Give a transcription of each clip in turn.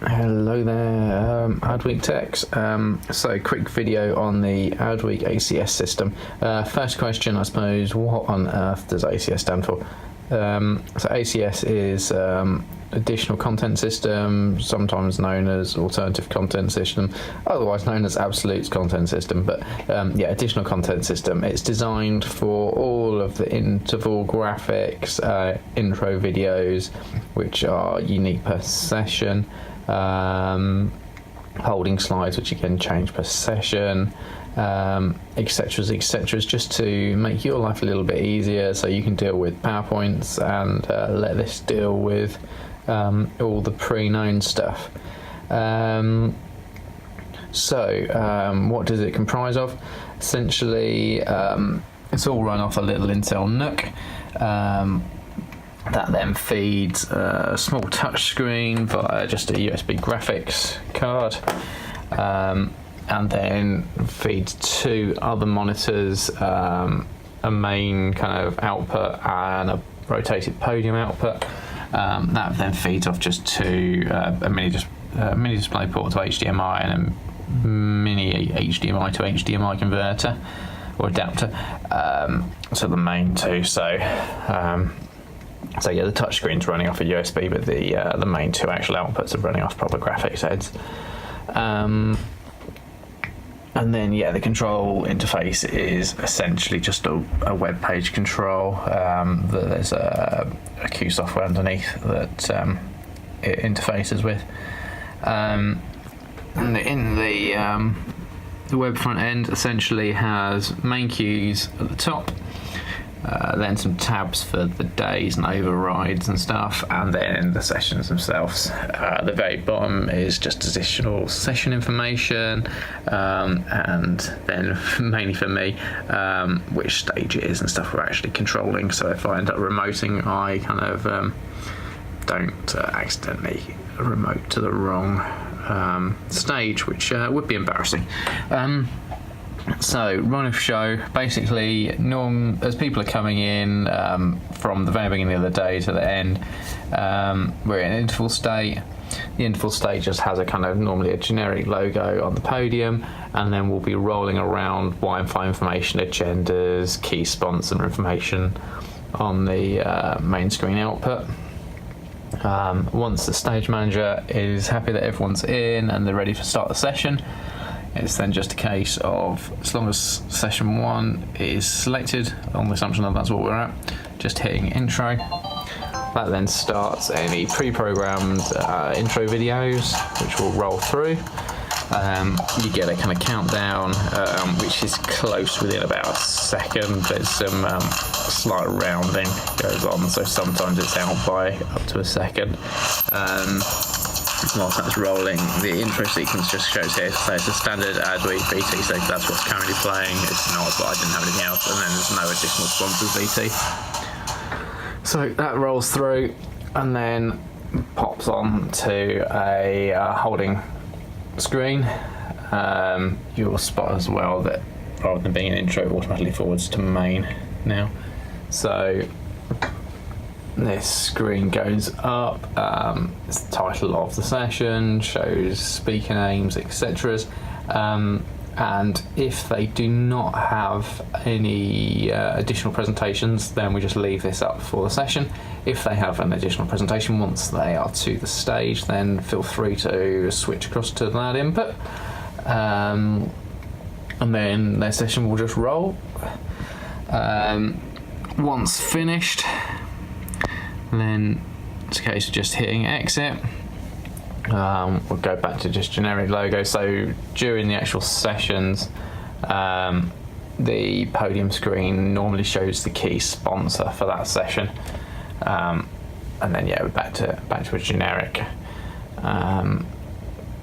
Hello there, Adweek Techs. So quick video on the Adweek ACS system. First question, I suppose, what on earth does ACS stand for? So ACS is Additional Content System, sometimes known as Alternative Content System, otherwise known as Absolute Content System, but yeah, Additional Content System. It's designed for all of the interval graphics, intro videos, which are unique per session, holding slides, which you can change per session, etc., just to make your life a little bit easier, so you can deal with PowerPoints and let this deal with all the pre-known stuff. What does it comprise of? Essentially, it's all run off a little Intel NUC. That then feeds a small touch screen via just a USB graphics card, and then feeds two other monitors, a main kind of output and a rotated podium output. That then feeds off just two a mini display port to HDMI and a mini HDMI to HDMI converter or adapter. So the main two. So yeah, the touchscreen's running off a USB, but the main two actual outputs are running off proper graphics heads. And then yeah, the control interface is essentially just a web page control. There's a Q software underneath that it interfaces with. And in the web front end essentially has main queues at the top. Then some tabs for the days and overrides and stuff, and then the sessions themselves. The very bottom is just additional session information, and then mainly for me, which stage it is and stuff we're actually controlling. So if I end up remoting, I kind of don't accidentally remote to the wrong stage, which would be embarrassing. So, run of show, basically, as people are coming in from the very beginning of the day to the end, we're in interval state. The interval state just has a kind of normally a generic logo on the podium, and then we'll be rolling around Wi-Fi information, agendas, key sponsor information on the main screen output. Once the stage manager is happy that everyone's in and they're ready to start the session, it's then just a case of, as long as session 1 is selected, on the assumption that that's what we're at, just hitting intro. That then starts any pre-programmed intro videos, which will roll through. You get a kind of countdown, which is close within about a second. There's some slight rounding goes on, so sometimes it's out by up to a second. Whilst that's rolling, the intro sequence just shows here, so it's a standard Adweek VT, so that's what's currently playing. It's not, but I didn't have anything else, and then there's no additional sponsors VT. So that rolls through and then pops on to a holding screen. You'll spot as well that rather than being an intro, it automatically forwards to main now. So this screen goes up, it's the title of the session, shows speaker names, etc. And if they do not have any additional presentations, then we just leave this up for the session. If they have an additional presentation once they are to the stage, then feel free to switch across to that input. And then their session will just roll. Once finished, then it's a case of just hitting exit. We'll go back to just generic logo. So during the actual sessions, the podium screen normally shows the key sponsor for that session, and then yeah, we're back to a generic.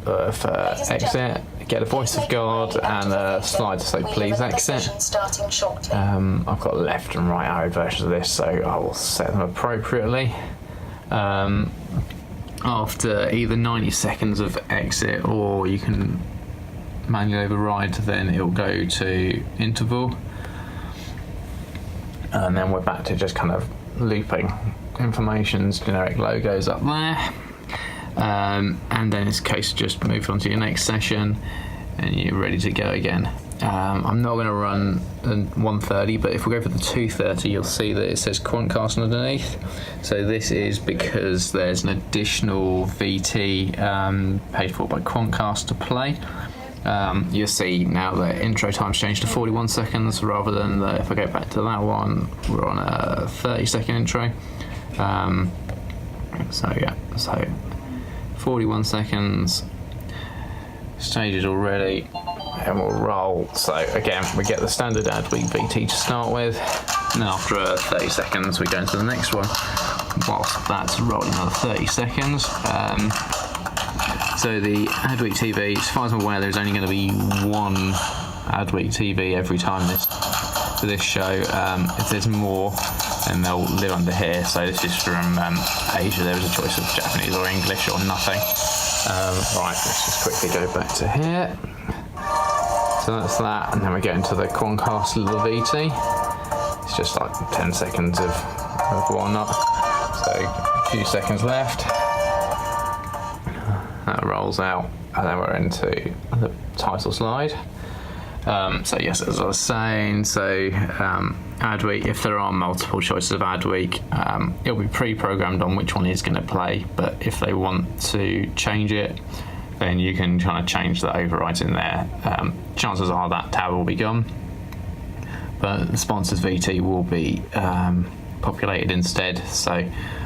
For exit, get a voice of God and a slide to say please exit. I've got left and right arrow versions of this, so I will set them appropriately. After either 90 seconds of exit, or you can manually override, then it will go to interval, and then we're back to just kind of looping information's generic logos up there. and then it's a case of just move on to your next session and you're ready to go again. I'm not going to run the 130, but if we go for the 230, you'll see that it says Quantcast underneath. So this is because there's an additional VT paid for by Quantcast to play. You'll see now the intro time's changed to 41 seconds rather than if I go back to that one, we're on a 30-second intro. So 41 seconds, stages already, and we'll roll. So again, we get the standard Adweek VT to start with, and then after 30 seconds we go into the next one, whilst that's rolling another 30 seconds. So the Adweek TV, as far as I'm aware, there's only going to be one Adweek TV every time for this show. If there's more, then they'll live under here. So this is from Asia. There was a choice of Japanese or English or nothing. Right, let's just quickly go back to here. So that's that, and then we get into the Quantcast little VT. It's just like 10 seconds of whatnot. So a few seconds left. That rolls out, and then we're into the title slide. So yes, as I was saying, so Adweek, if there are multiple choices of Adweek, it'll be pre-programmed on which one is going to play, but if they want to change it, then you can kind of change the overrides in there. Chances are that tab will be gone, but the sponsors VT will be populated instead. So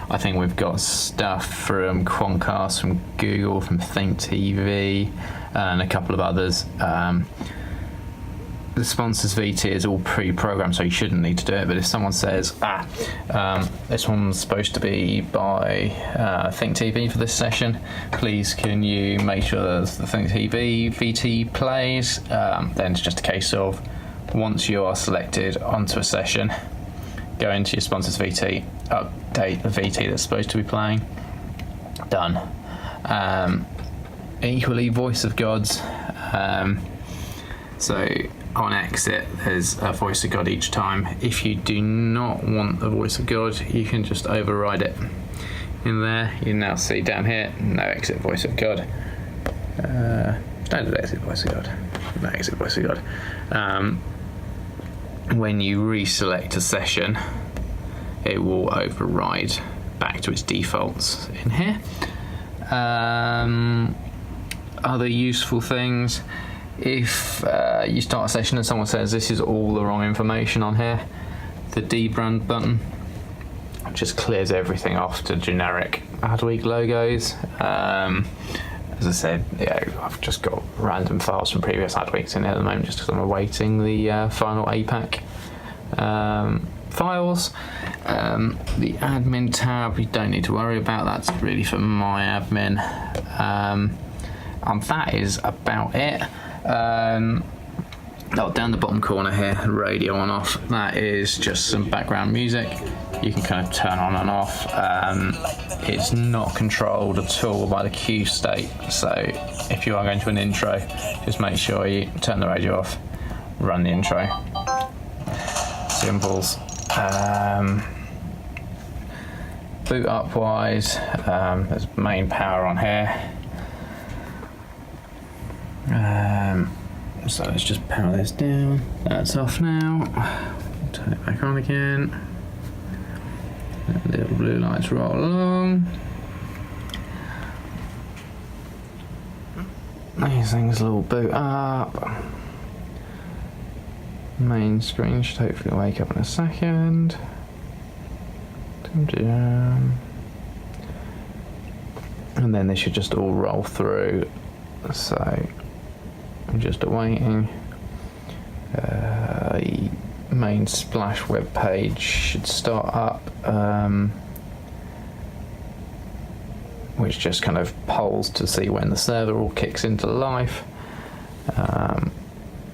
I think we've got stuff from Quantcast, from Google, from Think TV, and a couple of others. The sponsors VT is all pre-programmed, so you shouldn't need to do it. But if someone says, this one's supposed to be by Think TV for this session, please can you make sure that the Think TV VT plays? Then it's just a case of, once you are selected onto a session, go into your sponsors VT, update the VT that's supposed to be playing. Done. Equally, Voice of Gods. So on exit, there's a Voice of God each time. If you do not want the Voice of God, you can just override it. In there, you now see down here, no exit Voice of God. Standard exit Voice of God. No exit Voice of God. When you reselect a session, it will override back to its defaults in here. Other useful things, if you start a session and someone says this is all the wrong information on here, the debrand button just clears everything off to generic Adweek logos. As I said, I've just got random files from previous Adweeks in here at the moment just because I'm awaiting the final APAC files. The admin tab, you don't need to worry about, that's really for my admin. And that is about it. Down the bottom corner here, radio on off, that is just some background music. You can kind of turn on and off. It's not controlled at all by the cue state, so if you are going to an intro, just make sure you turn the radio off, run the intro. Symbols. Boot up wise, there's main power on here. So let's just power this down. That's off now. Turn it back on again. Little blue lights roll along. These things will boot up. Main screen should hopefully wake up in a second. And then they should just all roll through. So I'm just awaiting. The main Splash web page should start up, which just kind of polls to see when the server all kicks into life.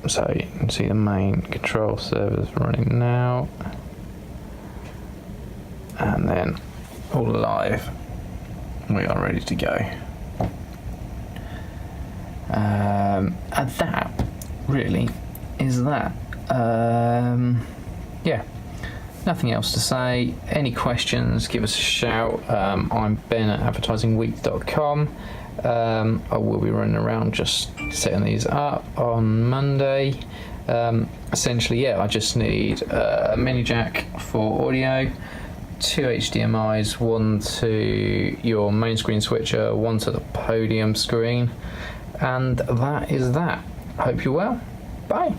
So you can see the main control servers running now, and then all live. We are ready to go. And that really is that. Yeah, Nothing else to say. Any questions, give us a shout. I'm Ben at advertisingweek.com. I will be running around just setting these up on Monday. Essentially, I just need a mini jack for audio, 2 HDMIs, one to your main screen switcher, one to the podium screen, and that is that. Hope you're well. Bye.